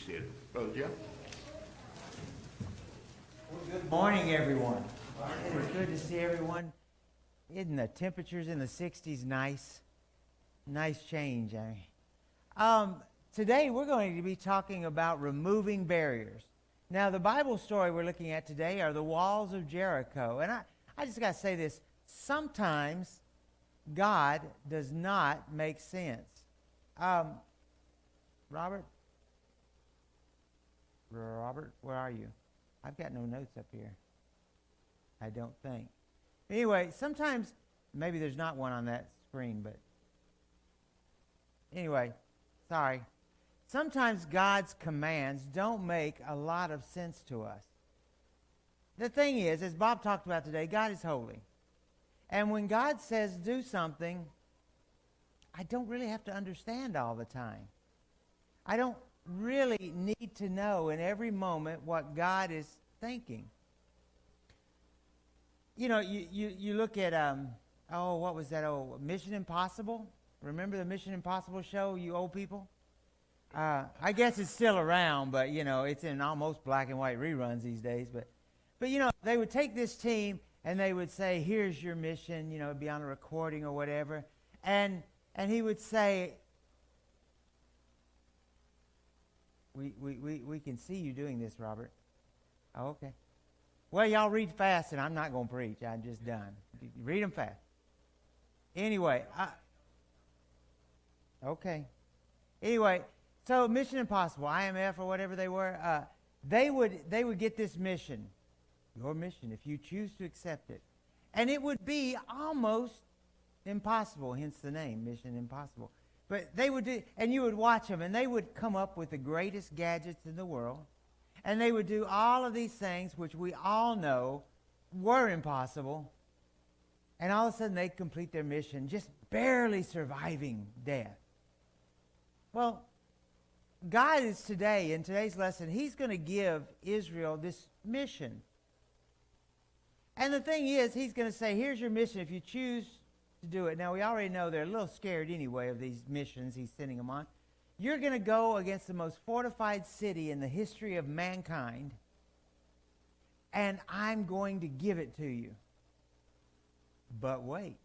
seated. Brother Jeff? Well, good morning, everyone. It is good to see everyone. Isn't the temperatures in the 60s nice? Nice change, Today we're going to be talking about removing barriers. Now, the Bible story we're looking at today are the walls of Jericho. And I just got to say this. Sometimes God does not make sense. Robert, where are you? I've got no notes up here. I don't think. Anyway, sometimes, maybe there's not one on that screen, but anyway, sorry. Sometimes God's commands don't make a lot of sense to us. The thing is, as Bob talked about today, God is holy. And when God says do something, I don't really have to understand all the time. I don't really need to know in every moment what God is thinking. You know, you look at, what was that old Mission Impossible? Remember the Mission Impossible show, you old people? I guess it's still around, but, you know, it's in almost black and white reruns these days. But you know, they would take this team and they would say, here's your mission, you know, it'd be on a recording or whatever. And he would say, we can see you doing this, Robert. Oh, okay. Well, y'all read fast, and I'm not going to preach. I'm just done. Read them fast. Anyway, okay. Anyway, so Mission Impossible, IMF or whatever they were, they would get this mission, your mission, if you choose to accept it. And it would be almost impossible, hence the name, Mission Impossible. But they would do, and you would watch them, and they would come up with the greatest gadgets in the world. And they would do all of these things which we all know were impossible. And all of a sudden they'd complete their mission, just barely surviving death. Well, God is today, in today's lesson, He's going to give Israel this mission. And the thing is, He's going to say, here's your mission if you choose to do it. Now, we already know they're a little scared anyway of these missions He's sending them on. You're going to go against the most fortified city in the history of mankind, and I'm going to give it to you. But wait,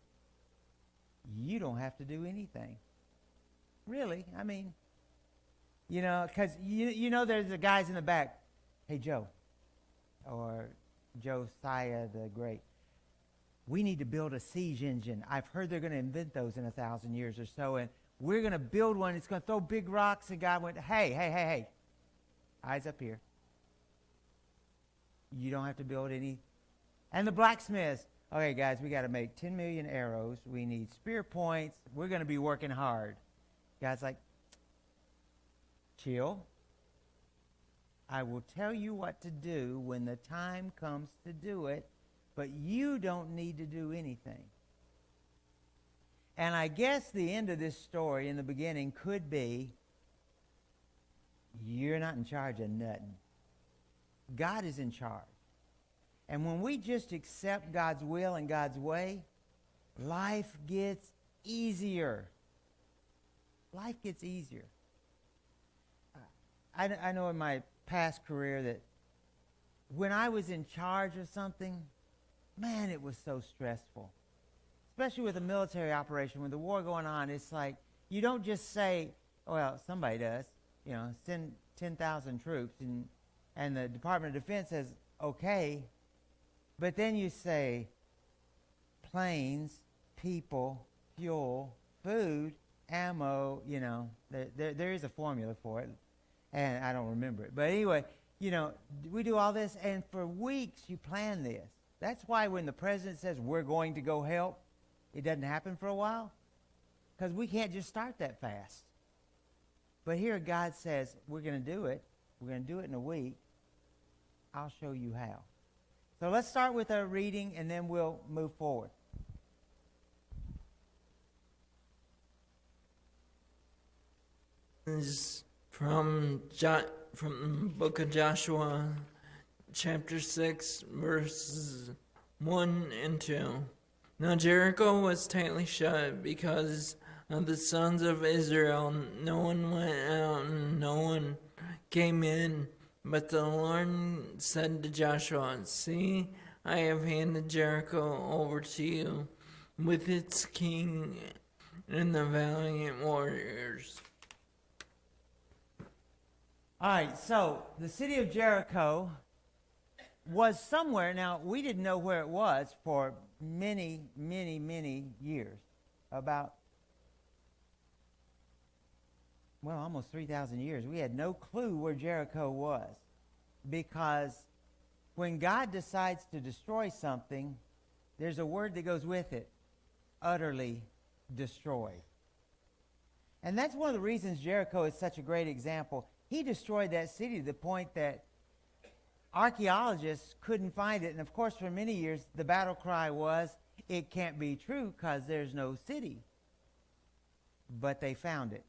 you don't have to do anything. Really, I mean, you know, because you know there's the guys in the back, hey, Joe, or Josiah the Great, we need to build a siege engine. I've heard they're going to invent those in 1,000 years or so, and we're going to build one. It's going to throw big rocks. And God went, hey, eyes up here. You don't have to build any. And the blacksmiths, okay, guys, we got to make 10 million arrows. We need spear points. We're going to be working hard. God's like, chill. I will tell you what to do when the time comes to do it, but you don't need to do anything. And I guess the end of this story in the beginning could be, you're not in charge of nothing. God is in charge. And when we just accept God's will and God's way, life gets easier. Life gets easier. I know in my past career that when I was in charge of something, man, it was so stressful. Especially with a military operation, with the war going on, it's like you don't just say, well, somebody does, you know, send 10,000 troops, and the Department of Defense says, okay, but then you say planes, people, fuel, food, ammo, you know, there is a formula for it, and I don't remember it. But anyway, you know, we do all this, and for weeks you plan this. That's why when the president says we're going to go help, it doesn't happen for a while, because we can't just start that fast. But here God says, we're going to do it. We're going to do it in a week. I'll show you how. So let's start with our reading, and then we'll move forward. This is from the book of Joshua, chapter 6, verses 1 and 2. Now Jericho was tightly shut because of the sons of Israel. No one went out and no one came in, but the Lord said to Joshua, "See, I have handed Jericho over to you, with its king and the valiant warriors." All right, so the city of Jericho was somewhere. Now, we didn't know where it was for many, many, many years. About, well, almost 3,000 years. We had no clue where Jericho was, because when God decides to destroy something, there's a word that goes with it: utterly destroyed. And that's one of the reasons Jericho is such a great example. He destroyed that city to the point that archaeologists couldn't find it. And of course, for many years, the battle cry was, "It can't be true because there's no city." But they found it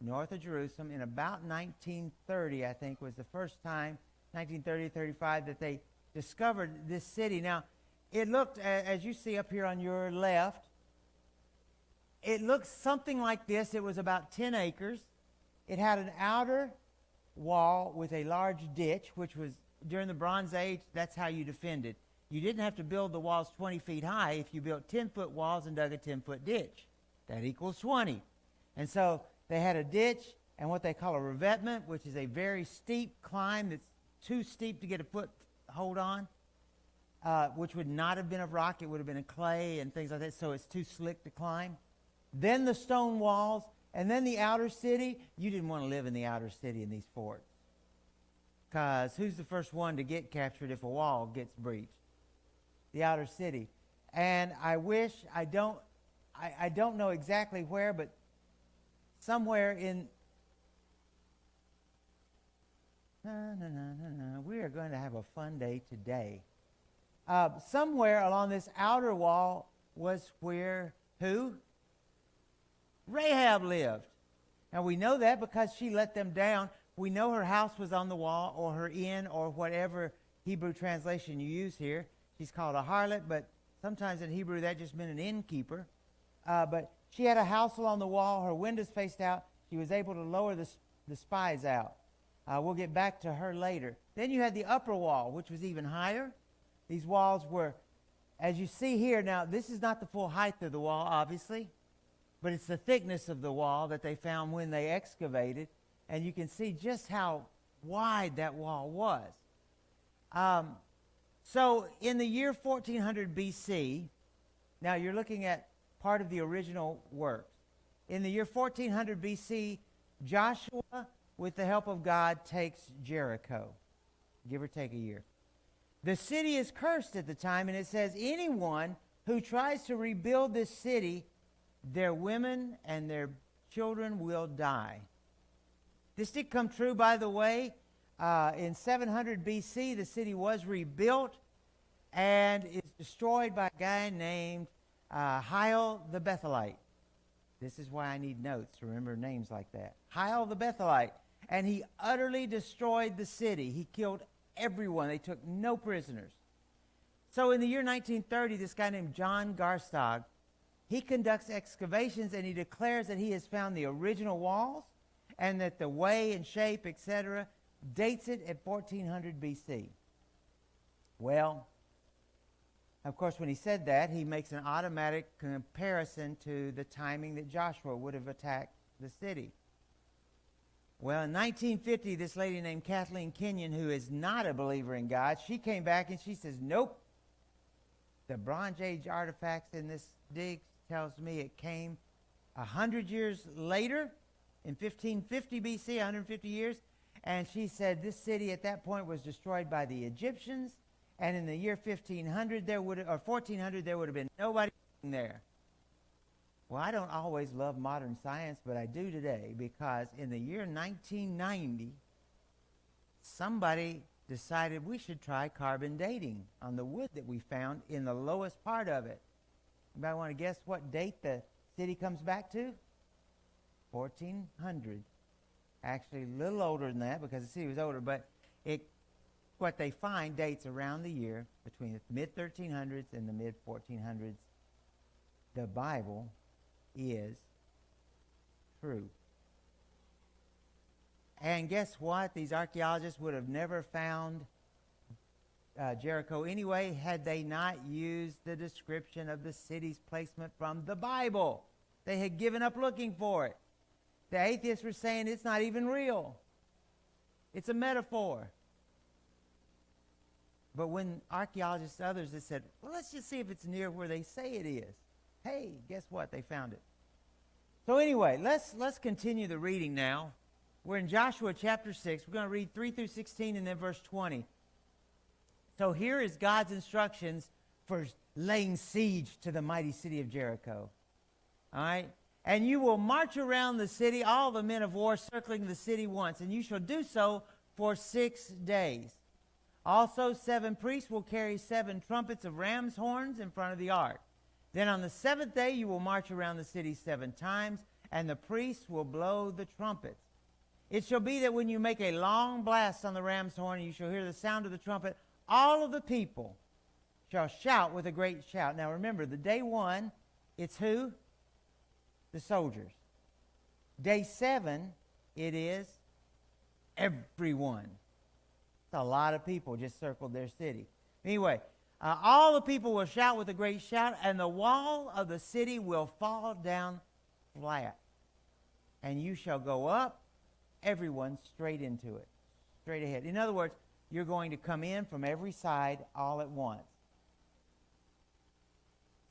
north of Jerusalem in about 1930, I think, was the first time, 1930, 35, that they discovered this city. Now, it looked, as you see up here on your left, it looked something like this. It was about 10 acres. It had an outer wall with a large ditch, which was, during the Bronze Age, that's how you defended. You didn't have to build the walls 20 feet high if you built 10-foot walls and dug a 10-foot ditch. That equals 20. And so they had a ditch and what they call a revetment, which is a very steep climb that's too steep to get a foot hold on, which would not have been of rock. It would have been of clay and things like that, so it's too slick to climb. Then the stone walls, and then the outer city. You didn't want to live in the outer city in these forts, because who's the first one to get captured if a wall gets breached? The outer city. And I wish, I don't know exactly where, but somewhere in, we are going to have a fun day today. Somewhere along this outer wall was where, who? Rahab lived. Now we know that because she let them down. We know her house was on the wall, or her inn, or whatever Hebrew translation you use here. She's called a harlot, but sometimes in Hebrew that just meant an innkeeper. But she had a house along the wall. Her windows faced out. She was able to lower the spies out. We'll get back to her later. Then you had the upper wall, which was even higher. These walls were, as you see here, now this is not the full height of the wall, obviously, but it's the thickness of the wall that they found when they excavated. And you can see just how wide that wall was. So in the year 1400 BC, now you're looking at part of the original works. In the year 1400 BC, Joshua, with the help of God, takes Jericho, give or take a year. The city is cursed at the time, and it says anyone who tries to rebuild this city, their women and their children will die. This did come true, by the way. In 700 BC, the city was rebuilt and is destroyed by a guy named Hiel the Bethelite. This is why I need notes to remember names like that. Hiel the Bethelite. And he utterly destroyed the city. He killed everyone. They took no prisoners. So in the year 1930, this guy named John Garstag, he conducts excavations, and he declares that he has found the original walls and that the way and shape, etc., dates it at 1400 BC. Well, of course, when he said that, he makes an automatic comparison to the timing that Joshua would have attacked the city. Well, in 1950, this lady named Kathleen Kenyon, who is not a believer in God, she came back and she says, nope, the Bronze Age artifacts in this dig tells me it came 100 years later, in 1550 BC, 150 years, and she said this city at that point was destroyed by the Egyptians, and in the year 1400 there would have been nobody there. Well, I don't always love modern science, but I do today, because in the year 1990, somebody decided we should try carbon dating on the wood that we found in the lowest part of it. Anybody want to guess what date the city comes back to? 1400. Actually, a little older than that, because the city was older, but what they find dates around the year between the mid-1300s and the mid-1400s. The Bible is true. And guess what? These archaeologists would have never found Jericho anyway had they not used the description of the city's placement from the Bible. They had given up looking for it. The atheists were saying it's not even real. It's a metaphor. But when archaeologists, others, had said, well, let's just see if it's near where they say it is. Hey, guess what? They found it. So anyway, let's continue the reading now. We're in Joshua chapter 6. We're going to read 3 through 16 and then verse 20. So here is God's instructions for laying siege to the mighty city of Jericho. All right? And you will march around the city, all the men of war circling the city once, and you shall do so for 6 days. Also 7 priests will carry 7 trumpets of ram's horns in front of the ark. Then on the 7th day you will march around the city 7 times, and the priests will blow the trumpets. It shall be that when you make a long blast on the ram's horn, you shall hear the sound of the trumpet. All of the people shall shout with a great shout. Now remember, the day 1, it's who? The soldiers. Day 7, it is everyone. It's a lot of people just circled their city. Anyway, all the people will shout with a great shout, and the wall of the city will fall down flat. And you shall go up, everyone, straight into it, straight ahead. In other words, you're going to come in from every side all at once.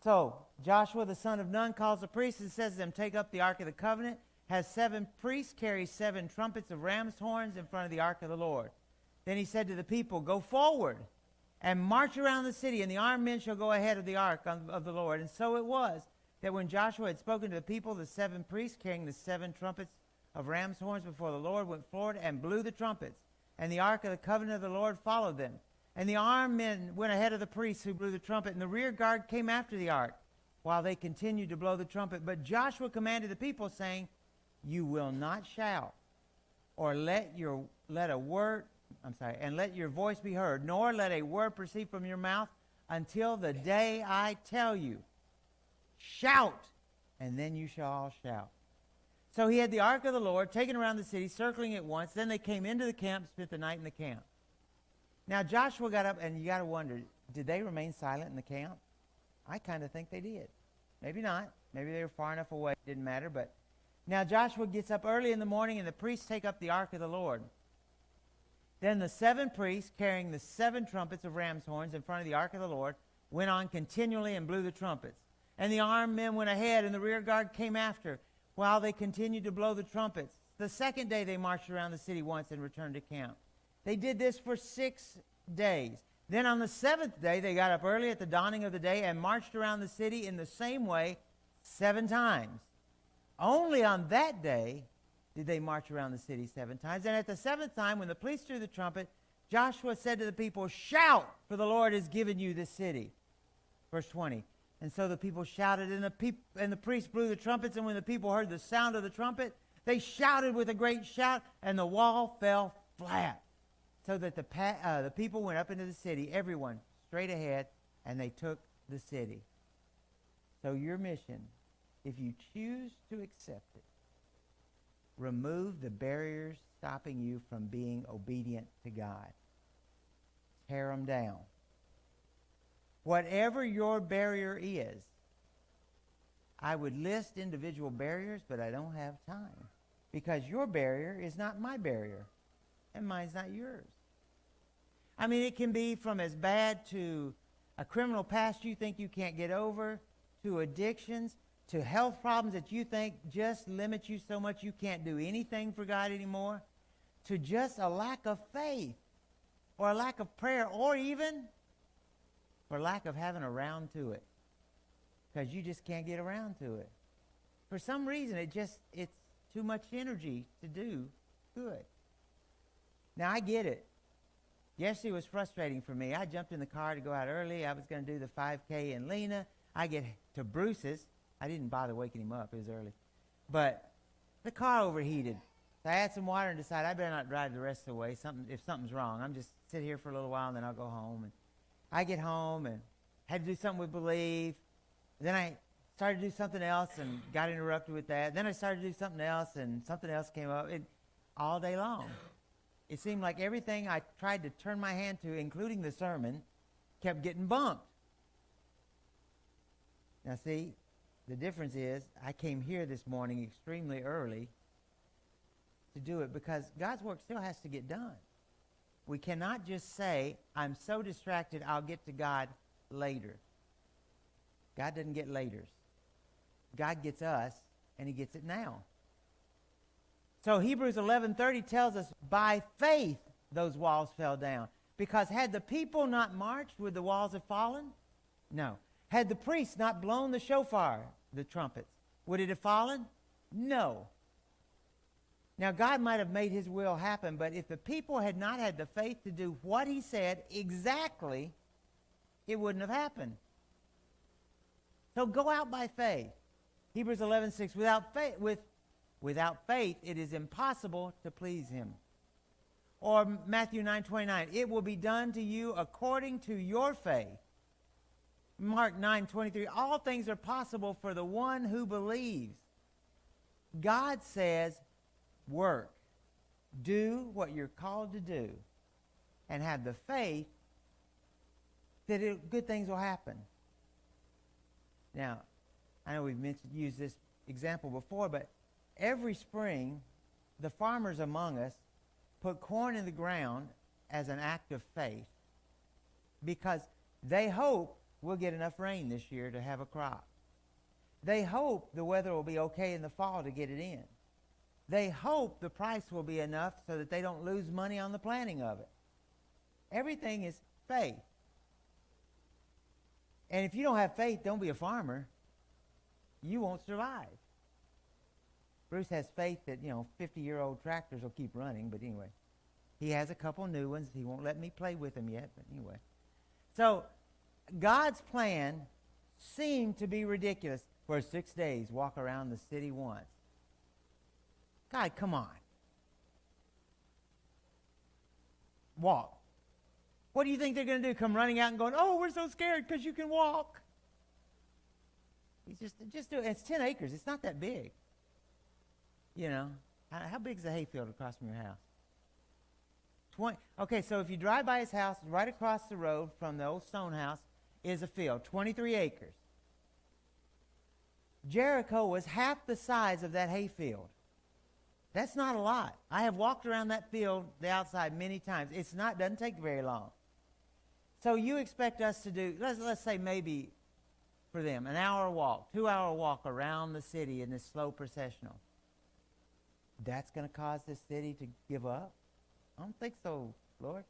So Joshua the son of Nun calls the priests and says to them, take up the Ark of the Covenant, has 7 priests carry 7 trumpets of ram's horns in front of the Ark of the Lord. Then he said to the people, go forward and march around the city, and the armed men shall go ahead of the Ark of the Lord. And so it was that when Joshua had spoken to the people, the 7 priests carrying the 7 trumpets of ram's horns before the Lord went forward and blew the trumpets. And the Ark of the Covenant of the Lord followed them. And the armed men went ahead of the priests who blew the trumpet, and the rear guard came after the ark while they continued to blow the trumpet. But Joshua commanded the people, saying, you will not shout, or let your voice be heard, nor let a word proceed from your mouth until the day I tell you. Shout, and then you shall all shout. So he had the ark of the Lord taken around the city, circling it once. Then they came into the camp, spent the night in the camp. Now Joshua got up, and you got to wonder, did they remain silent in the camp? I kind of think they did. Maybe not. Maybe they were far enough away. It didn't matter. But now Joshua gets up early in the morning, and the priests take up the ark of the Lord. Then the 7 priests, carrying the 7 trumpets of ram's horns in front of the ark of the Lord, went on continually and blew the trumpets. And the armed men went ahead, and the rear guard came after, while they continued to blow the trumpets. The 2nd day they marched around the city once and returned to camp. They did this for 6 days. Then on the 7th day they got up early at the dawning of the day and marched around the city in the same way 7 times. Only on that day did they march around the city 7 times. And at the 7th time, when the priests blew the trumpet, Joshua said to the people, shout, for the Lord has given you this city. Verse 20. And so the people shouted, and the priests blew the trumpets, and when the people heard the sound of the trumpet, they shouted with a great shout, and the wall fell flat, so that the people went up into the city, everyone straight ahead, and they took the city. So your mission, if you choose to accept it, remove the barriers stopping you from being obedient to God. Tear them down. Whatever your barrier is, I would list individual barriers, but I don't have time. Because your barrier is not my barrier, and mine's not yours. I mean, it can be from as bad to a criminal past you think you can't get over, to addictions, to health problems that you think just limit you so much you can't do anything for God anymore, to just a lack of faith, or a lack of prayer, or even for lack of having around to it, because you just can't get around to it. For some reason, it's too much energy to do good. Now, I get it. Yesterday was frustrating for me. I jumped in the car to go out early. I was going to do the 5K in Lena. I get to Bruce's. I didn't bother waking him up. It was early. But the car overheated. So I had some water and decided I better not drive the rest of the way. If something's wrong, I'm just sit here for a little while, and then I'll go home. And I get home and had to do something with Believe. Then I started to do something else and got interrupted with that. Then I started to do something else, and something else came up. all day long. It seemed like everything I tried to turn my hand to, including the sermon, kept getting bumped. Now see, the difference is I came here this morning extremely early to do it because God's work still has to get done. We cannot just say, I'm so distracted, I'll get to God later. God doesn't get laters. God gets us, and he gets it now. So Hebrews 11:30 tells us, by faith those walls fell down. Because had the people not marched, would the walls have fallen? No. Had the priests not blown the shofar, the trumpets, would it have fallen? No. Now, God might have made his will happen, but if the people had not had the faith to do what he said exactly, it wouldn't have happened. So go out by faith. Hebrews 11:6, without faith, it is impossible to please him. Or Matthew 9:29, it will be done to you according to your faith. Mark 9:23, all things are possible for the one who believes. God says, work. Do what you're called to do. And have the faith that good things will happen. Now, I know we've used this example before, but every spring, the farmers among us put corn in the ground as an act of faith because they hope we'll get enough rain this year to have a crop. They hope the weather will be okay in the fall to get it in. They hope the price will be enough so that they don't lose money on the planting of it. Everything is faith. And if you don't have faith, don't be a farmer. You won't survive. Bruce has faith that, 50-year-old tractors will keep running, but anyway. He has a couple new ones. He won't let me play with them yet, but anyway. So, God's plan seemed to be ridiculous. For 6 days, walk around the city once. God, come on. Walk. What do you think they're going to do? Come running out and going, oh, we're so scared because you can walk. Just do it. It's 10 acres. It's not that big. How big is a hayfield across from your house? 20. Okay, so if you drive by his house, right across the road from the old stone house is a field, 23 acres. Jericho was half the size of that hayfield. That's not a lot. I have walked around that field, the outside, many times. Doesn't take very long. So you expect us to do, let's say maybe for them, an hour walk, 2-hour walk around the city in this slow processional. That's going to cause this city to give up? I don't think so, Lord.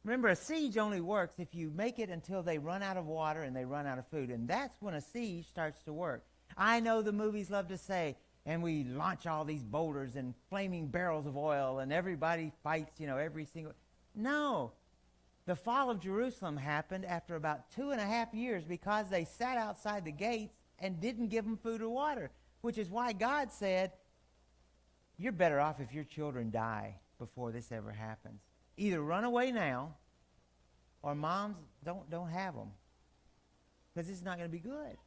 Remember, a siege only works if you make it until they run out of water and they run out of food. And that's when a siege starts to work. I know the movies love to say, and we launch all these boulders and flaming barrels of oil and everybody fights, every single... No. The fall of Jerusalem happened after about 2.5 years because they sat outside the gates and didn't give them food or water, which is why God said, you're better off if your children die before this ever happens. Either run away now, or moms don't have them, because it's not going to be good.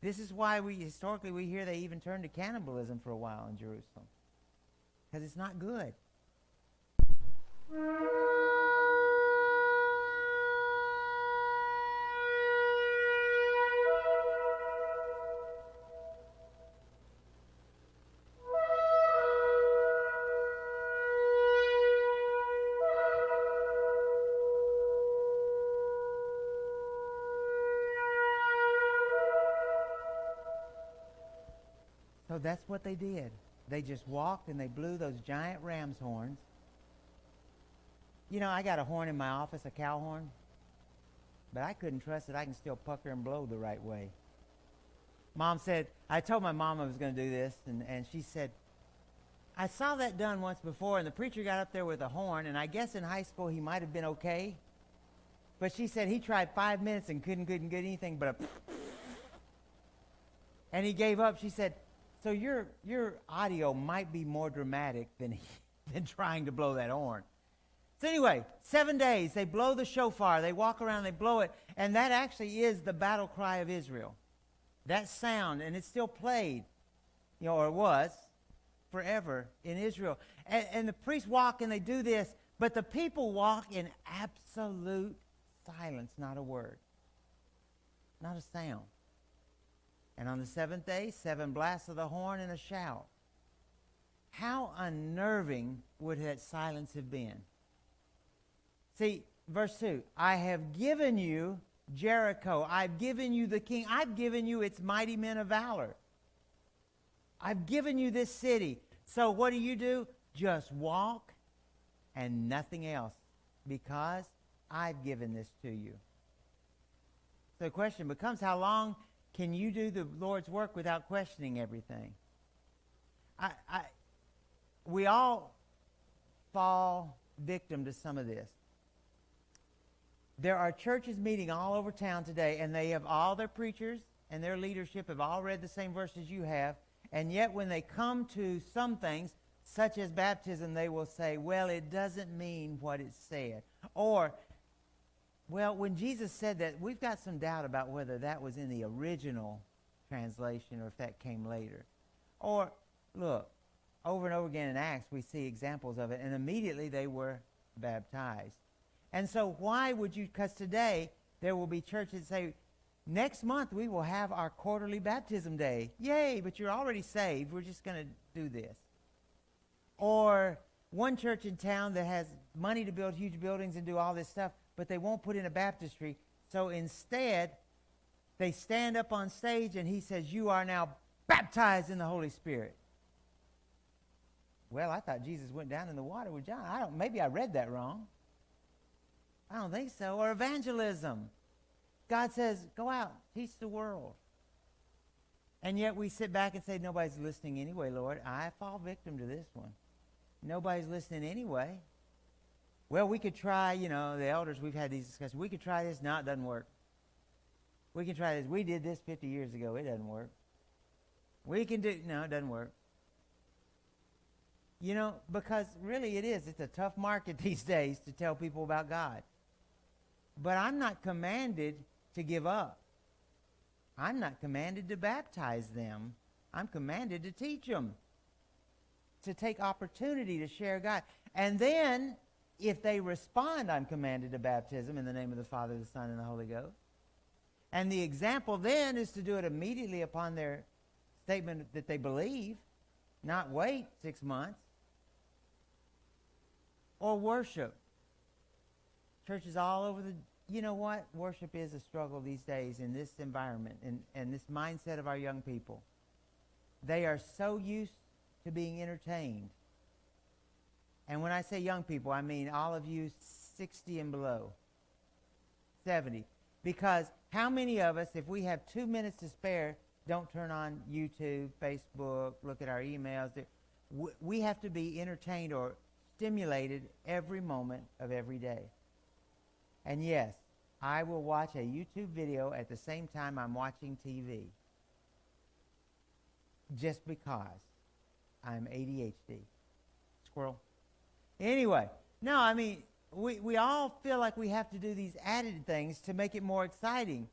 This is why historically we hear they even turned to cannibalism for a while in Jerusalem, because it's not good. So that's what they did. They just walked and they blew those giant ram's horns. I got a horn in my office, a cow horn, but I couldn't trust that I can still pucker and blow the right way. I told my mom I was going to do this, and she said, I saw that done once before, and the preacher got up there with a horn, and I guess in high school he might have been okay, but she said he tried 5 minutes and couldn't get anything but a and he gave up. She said, so your audio might be more dramatic than trying to blow that horn. So anyway, 7 days, they blow the shofar, they walk around, they blow it, and that actually is the battle cry of Israel. That sound, and it's still played, or it was, forever in Israel. And the priests walk and they do this, but the people walk in absolute silence, not a word, not a sound. And on the seventh day, 7 blasts of the horn and a shout. How unnerving would that silence have been? See, verse 2, I have given you Jericho. I've given you the king. I've given you its mighty men of valor. I've given you this city. So what do? Just walk and nothing else, because I've given this to you. So the question becomes, how long can you do the Lord's work without questioning everything? We all fall victim to some of this. There are churches meeting all over town today, and they have all their preachers and their leadership have all read the same verses you have, and yet when they come to some things, such as baptism, they will say, well, it doesn't mean what it said. Or, well, when Jesus said that, we've got some doubt about whether that was in the original translation or if that came later. Or, look, over and over again in Acts, we see examples of it, and immediately they were baptized. And so why would you, because today there will be churches that say, next month we will have our quarterly baptism day. Yay, but you're already saved. We're just going to do this. Or one church in town that has money to build huge buildings and do all this stuff, but they won't put in a baptistry. So instead, they stand up on stage and he says, you are now baptized in the Holy Spirit. Well, I thought Jesus went down in the water with John. Maybe I read that wrong. I don't think so. Or evangelism. God says, go out, teach the world. And yet we sit back and say, nobody's listening anyway, Lord. I fall victim to this one. Nobody's listening anyway. Well, we could try, the elders, we've had these discussions. We could try this. No, it doesn't work. We can try this. We did this 50 years ago. It doesn't work. No, it doesn't work. Because really it is. It's a tough market these days to tell people about God. But I'm not commanded to give up. I'm not commanded to baptize them. I'm commanded to teach them, to take opportunity to share God. And then, if they respond, I'm commanded to baptism in the name of the Father, the Son, and the Holy Ghost. And the example then is to do it immediately upon their statement that they believe, not wait 6 months. Or worship. Churches all over you know what? Worship is a struggle these days in this environment and this mindset of our young people. They are so used to being entertained. And when I say young people, I mean all of you 60 and below, 70. Because how many of us, if we have 2 minutes to spare, don't turn on YouTube, Facebook, look at our emails? We have to be entertained or stimulated every moment of every day. And yes, I will watch a YouTube video at the same time I'm watching TV. Just because I'm ADHD. Squirrel. Anyway, no, I mean, we all feel like we have to do these added things to make it more exciting.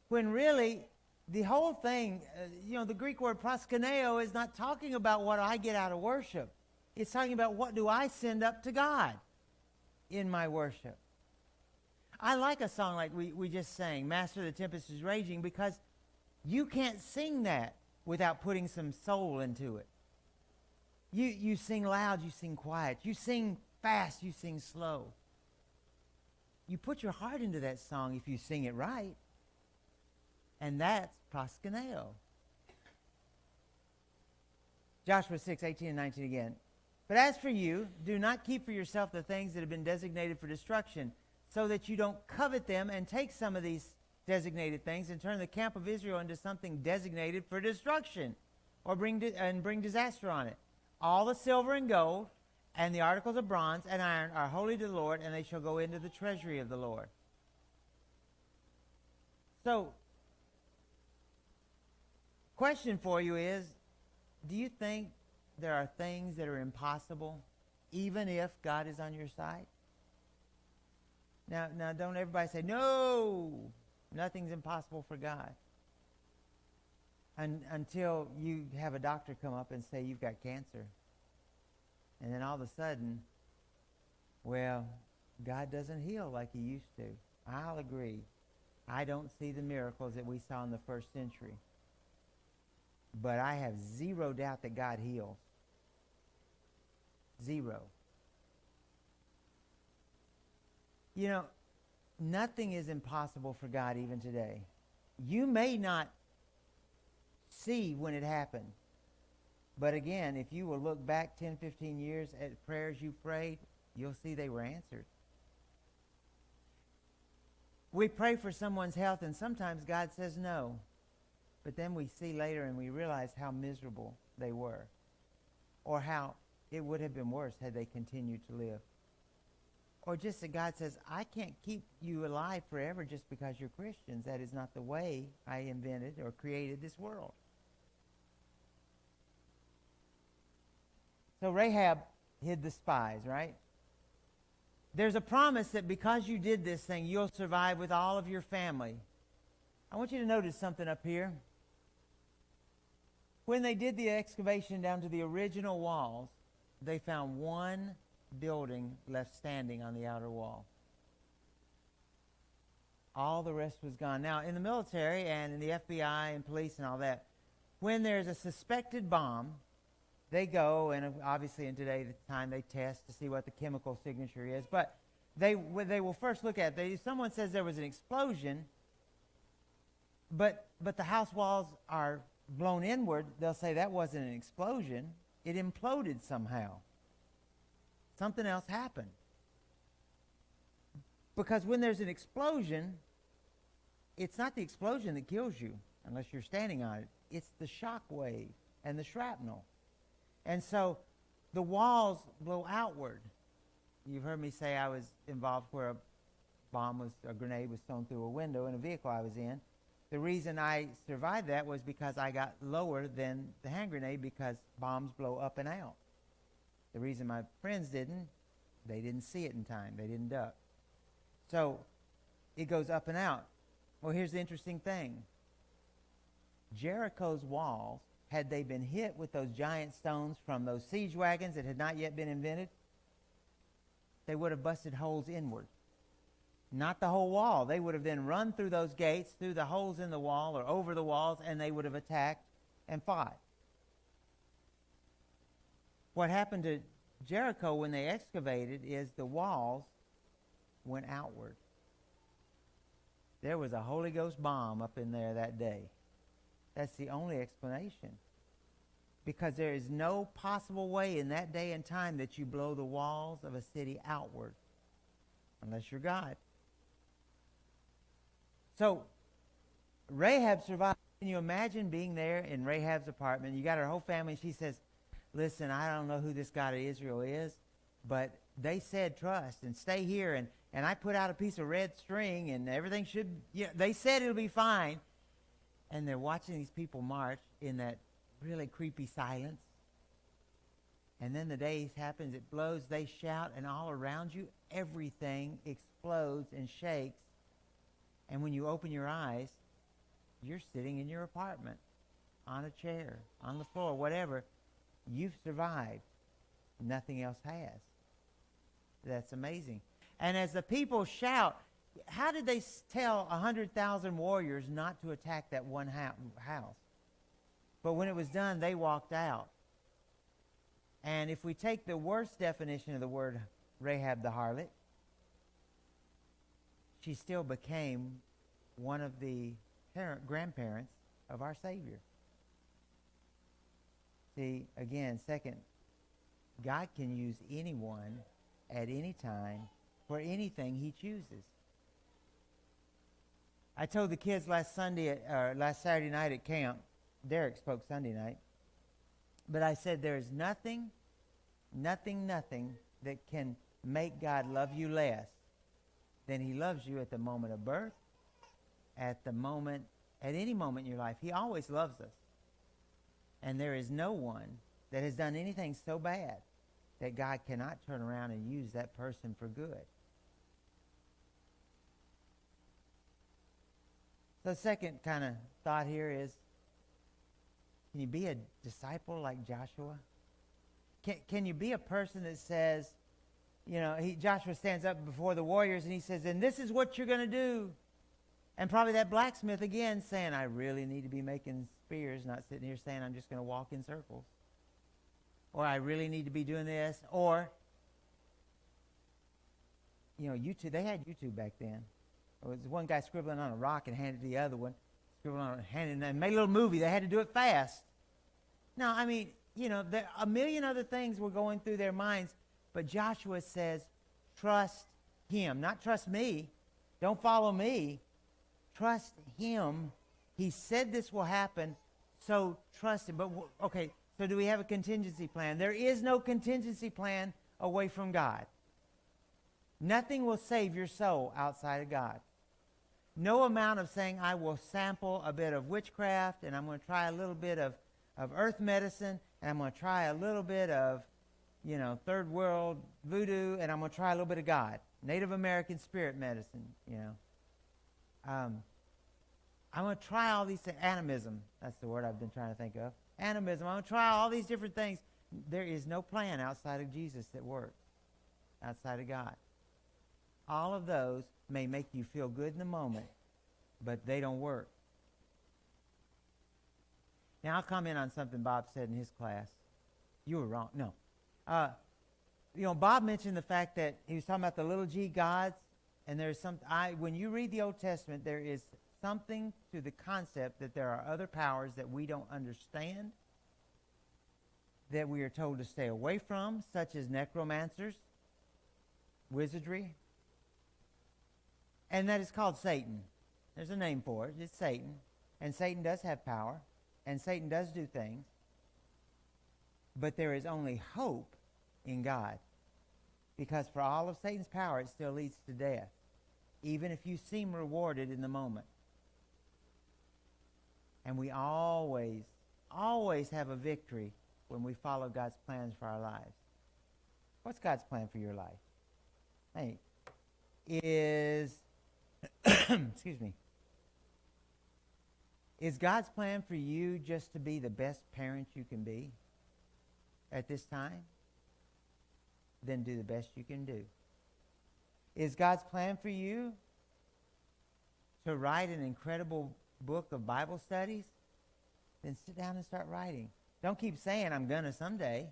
When really, the whole thing, the Greek word proskuneo is not talking about what I get out of worship. It's talking about what do I send up to God in my worship. I like a song like we just sang, Master, the Tempest is Raging, because you can't sing that without putting some soul into it. You sing loud, you sing quiet. You sing fast, you sing slow. You put your heart into that song if you sing it right. And that's proskuneo. Joshua 6, 18 and 19 again. But as for you, do not keep for yourself the things that have been designated for destruction, so that you don't covet them and take some of these designated things and turn the camp of Israel into something designated for destruction, or bring disaster on it. All the silver and gold and the articles of bronze and iron are holy to the Lord, and they shall go into the treasury of the Lord. So, question for you is, do you think there are things that are impossible, even if God is on your side? Now don't everybody say, no, nothing's impossible for God. until you have a doctor come up and say you've got cancer. And then all of a sudden, well, God doesn't heal like he used to. I'll agree. I don't see the miracles that we saw in the first century. But I have zero doubt that God heals. Zero. You know, nothing is impossible for God even today. You may not see when it happened. But again, if you will look back 10, 15 years at prayers you prayed, you'll see they were answered. We pray for someone's health, and sometimes God says no. But then we see later and we realize how miserable they were, or how it would have been worse had they continued to live. Or just that God says, I can't keep you alive forever just because you're Christians. That is not the way I invented or created this world. So Rahab hid the spies, right? There's a promise that because you did this thing, you'll survive with all of your family. I want you to notice something up here. When they did the excavation down to the original walls, they found one building left standing on the outer wall. All the rest was gone. Now, in the military and in the FBI and police and all that, when there's a suspected bomb, they go, and obviously in today's time they test to see what the chemical signature is, but they will first look at it. Someone says there was an explosion, but the house walls are blown inward, they'll say that wasn't an explosion. It imploded somehow. Something else happened. Because when there's an explosion, it's not the explosion that kills you, unless you're standing on it. It's the shock wave and the shrapnel. And so the walls blow outward. You've heard me say I was involved where a grenade was thrown through a window in a vehicle I was in. The reason I survived that was because I got lower than the hand grenade, because bombs blow up and out. The reason my friends didn't, they didn't see it in time. They didn't duck. So it goes up and out. Well, here's the interesting thing. Jericho's walls, had they been hit with those giant stones from those siege wagons that had not yet been invented, they would have busted holes inward. Not the whole wall. They would have then run through those gates, through the holes in the wall or over the walls, and they would have attacked and fought. What happened to Jericho when they excavated is the walls went outward. There was a Holy Ghost bomb up in there that day. That's the only explanation. Because there is no possible way in that day and time that you blow the walls of a city outward, unless you're God. So Rahab survived. Can you imagine being there in Rahab's apartment? You got her whole family. She says, listen, I don't know who this God of Israel is, but they said trust and stay here. And I put out a piece of red string and everything should, they said it'll be fine. And they're watching these people march in that really creepy silence. And then the day happens, it blows, they shout, and all around you, everything explodes and shakes. And when you open your eyes, you're sitting in your apartment, on a chair, on the floor, whatever. You've survived. Nothing else has. That's amazing. And as the people shout, how did they tell 100,000 warriors not to attack that one house? But when it was done, they walked out. And if we take the worst definition of the word Rahab the harlot, she still became one of the grandparents of our Savior. See, again, second, God can use anyone at any time for anything he chooses. I told the kids last Saturday night at camp, Derek spoke Sunday night, but I said there is nothing that can make God love you less than he loves you at the moment of birth, at any moment in your life. He always loves us. And there is no one that has done anything so bad that God cannot turn around and use that person for good. So the second kind of thought here is, Can you be a disciple like Joshua? Can you be a person that says, Joshua stands up before the warriors and he says, and this is what you're going to do. And probably that blacksmith again saying, I really need to be making spears, not sitting here saying I'm just going to walk in circles. Or I really need to be doing this. Or, YouTube, they had YouTube back then. There was one guy scribbling on a rock and handed the other one, scribbling on a hand, and made a little movie. They had to do it fast. Now, there a million other things were going through their minds, but Joshua says, trust him. Not trust me. Don't follow me. Trust him. He said this will happen, so trust him. But, okay, so do we have a contingency plan? There is no contingency plan away from God. Nothing will save your soul outside of God. No amount of saying, I will sample a bit of witchcraft, and I'm going to try a little bit of earth medicine, and I'm going to try a little bit of, third world voodoo, and I'm going to try a little bit of God. Native American spirit medicine, I'm going to try all these things. Animism, that's the word I've been trying to think of. Animism, I'm going to try all these different things. There is no plan outside of Jesus that works, outside of God. All of those may make you feel good in the moment, but they don't work. Now, I'll comment on something Bob said in his class. You were wrong. No. Bob mentioned the fact that he was talking about the little g gods, and there's when you read the Old Testament, there is something to the concept that there are other powers that we don't understand, that we are told to stay away from, such as necromancers, wizardry, and that is called Satan. There's a name for it. It's Satan. And Satan does have power. And Satan does do things. But there is only hope in God. Because for all of Satan's power, it still leads to death. Even if you seem rewarded in the moment. And we always have a victory when we follow God's plans for our lives. What's God's plan for your life? Hey, excuse me. Is God's plan for you just to be the best parent you can be at this time? Then do the best you can do. Is God's plan for you to write an incredible book of Bible studies? Then sit down and start writing. Don't keep saying, I'm going to someday.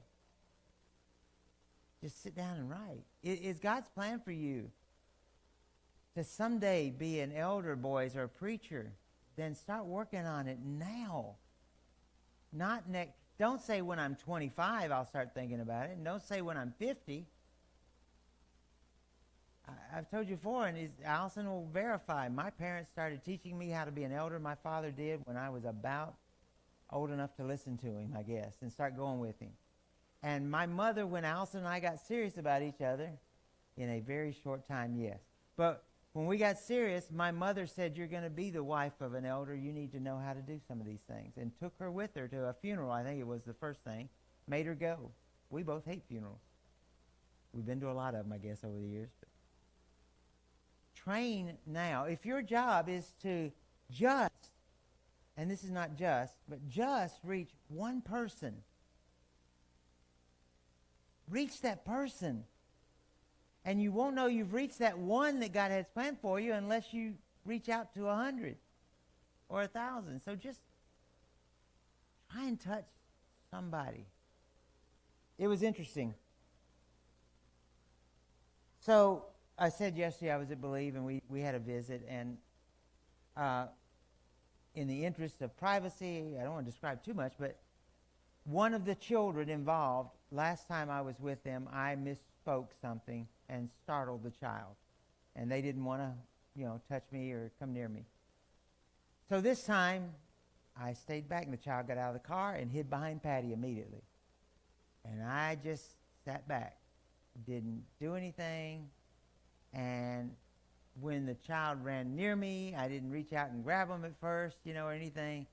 Just sit down and write. Is God's plan for you to someday be an elder, boys, or a preacher? Then start working on it now. Not next. Don't say when I'm 25 I'll start thinking about it. And don't say when I'm 50. I've told you before, and Allison will verify, my parents started teaching me how to be an elder. My father did when I was about old enough to listen to him, I guess, and start going with him. And my mother, when Allison and I got serious about each other, in a very short time, yes. But when we got serious, my mother said, you're going to be the wife of an elder. You need to know how to do some of these things. And took her with her to a funeral. I think it was the first thing. Made her go. We both hate funerals. We've been to a lot of them, I guess, over the years. But train now. If your job is to just, and this is not just, but just reach one person. Reach that person. And you won't know you've reached that one that God has planned for you unless you reach out to 100 or 1,000. So just try and touch somebody. It was interesting. So I said yesterday I was at Believe, and we had a visit. And in the interest of privacy, I don't want to describe too much, but one of the children involved, last time I was with them, I misspoke something and startled the child. And they didn't want to, touch me or come near me. So this time, I stayed back, and the child got out of the car and hid behind Patty immediately. And I just sat back, didn't do anything. And when the child ran near me, I didn't reach out and grab him at first, or anything.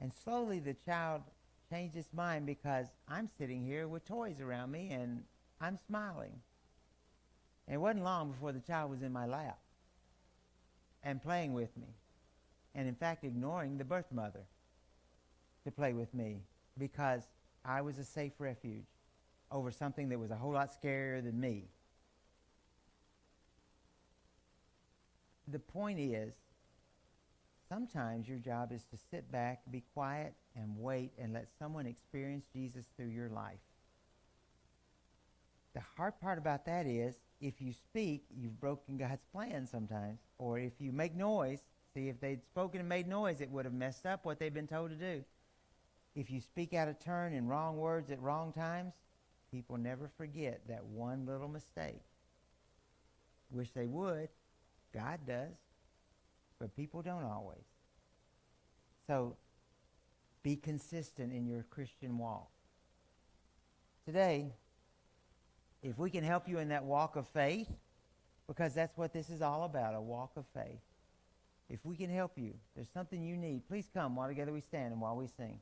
And slowly the child changed his mind, because I'm sitting here with toys around me and I'm smiling. And it wasn't long before the child was in my lap and playing with me, and in fact ignoring the birth mother. to play with me because I was a safe refuge over something that was a whole lot scarier than me. The point is, sometimes your job is to sit back, be quiet, and wait and let someone experience Jesus through your life. The hard part about that is, if you speak, you've broken God's plan sometimes. Or if you make noise, see, if they'd spoken and made noise, it would have messed up what they've been told to do. If you speak out of turn in wrong words at wrong times, people never forget that one little mistake. Wish they would. God does. But people don't always. So, be consistent in your Christian walk. Today, if we can help you in that walk of faith, because that's what this is all about, a walk of faith. If we can help you, there's something you need, please come while together we stand and while we sing.